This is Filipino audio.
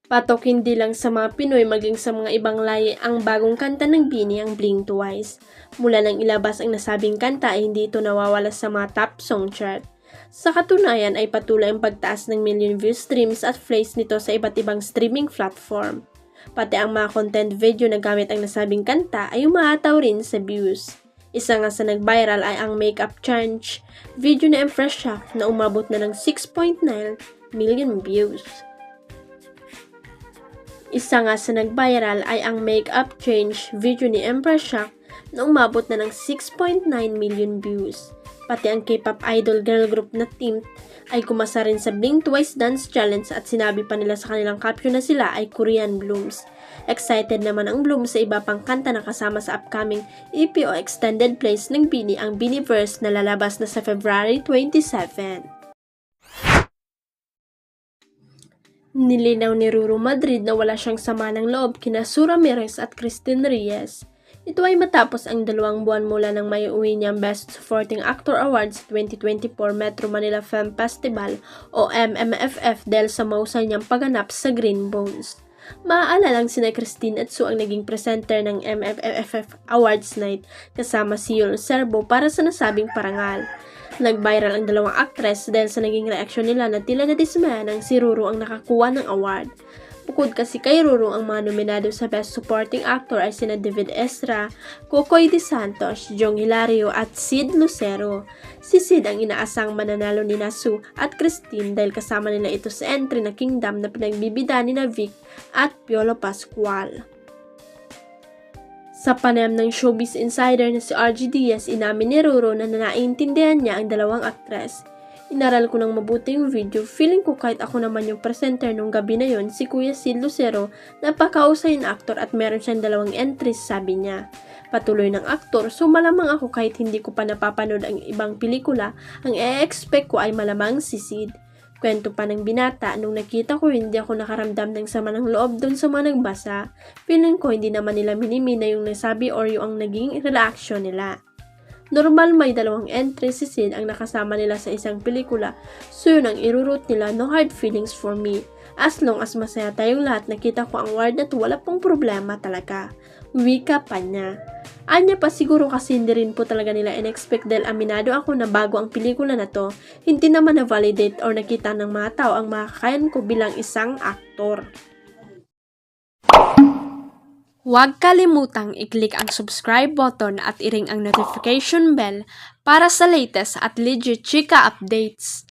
Patok hindi lang sa mga Pinoy maging sa mga ibang lahi ang bagong kanta ng BINI ang Blink Twice. Mula nang ilabas ang nasabing kanta ay hindi ito nawawala sa mga top song chart. Sa katunayan ay patuloy ang pagtaas ng million views streams at plays nito sa iba't ibang streaming platform. Pati ang mga content video na gamit ang nasabing kanta ay umahataw rin sa views. Isa nga sa nag-viral ay ang makeup challenge video ni Empress Shock na umabot na ng 6.9 million views. Isa nga sa nag-viral ay ang makeup change video ni Empress Shock na umabot na ng 6.9 million views. Pati ang K-pop idol girl group na Team ay kumasa rin sa Blink Twice Dance Challenge at sinabi pa nila sa kanilang caption na sila ay Korean Blooms. Excited naman ang Blooms sa iba pang kanta na kasama sa upcoming EP o extended plays ng BINI ang BINIverse na lalabas na sa February 27. Nilinaw ni Ruru Madrid na wala siyang sama ng loob kina Sue Ramirez at Christine Reyes. Ito ay matapos ang 2 buwan mula nang maiuwi niyang Best Supporting Actor Awards 2024 Metro Manila Film Festival o MMFF dahil sa mahusay niyang pagganap sa Green Bones. Maaalalang sina Christine at Sue ang naging presenter ng MMFF Awards Night kasama si Yul Serbo para sa nasabing parangal. Nag-viral ang dalawang actress dahil sa naging reaksyon nila na tila nadismaya nang si Ruru ang nakakuha ng award. Bukod kasi kay Ruru, ang mga nominado sa Best Supporting Actor ay sina David Ezra, Kokoy De Santos, Jong Hilario at Sid Lucero. Si Sid ang inaasang mananalo ni Sue at Christine dahil kasama nila ito sa entry na Kingdom na pinagbibida ni Vic at Piolo Pascual. Sa panayam ng Showbiz Insider na si RG Diaz, inamin ni Ruru na naiintindihan niya ang dalawang aktres. Inaral ko ng mabuti yung video, feeling ko kahit ako naman yung presenter nung gabi na yon, si Kuya Sid Lucero, napakausay na aktor at meron siyang 2 entries, sabi niya. Patuloy ng aktor, so malamang ako kahit hindi ko pa napapanood ang ibang pelikula, ang e-expect ko ay malamang si Sid. Kwento pa ng binata, nung nakita ko hindi ako nakaramdam ng sama ng loob doon sa mga nagbasa. Feeling ko hindi naman nila minimina yung nasabi or yung naging reaction nila. Normal may 2 entry si Sid ang nakasama nila sa isang pelikula, so yun ang irurut nila, no hard feelings for me. As long as masaya tayong lahat, nakita ko ang award at wala pong problema talaga. Wika pa niya. Anya pa siguro kasi hindi rin po talaga nila in-expect dahil aminado ako na bago ang pelikula na to, hindi naman na-validate or nakita ng mga tao ang makakayan ko bilang isang aktor. Huwag kalimutang i-click ang subscribe button at i-ring ang notification bell para sa latest at legit chika updates.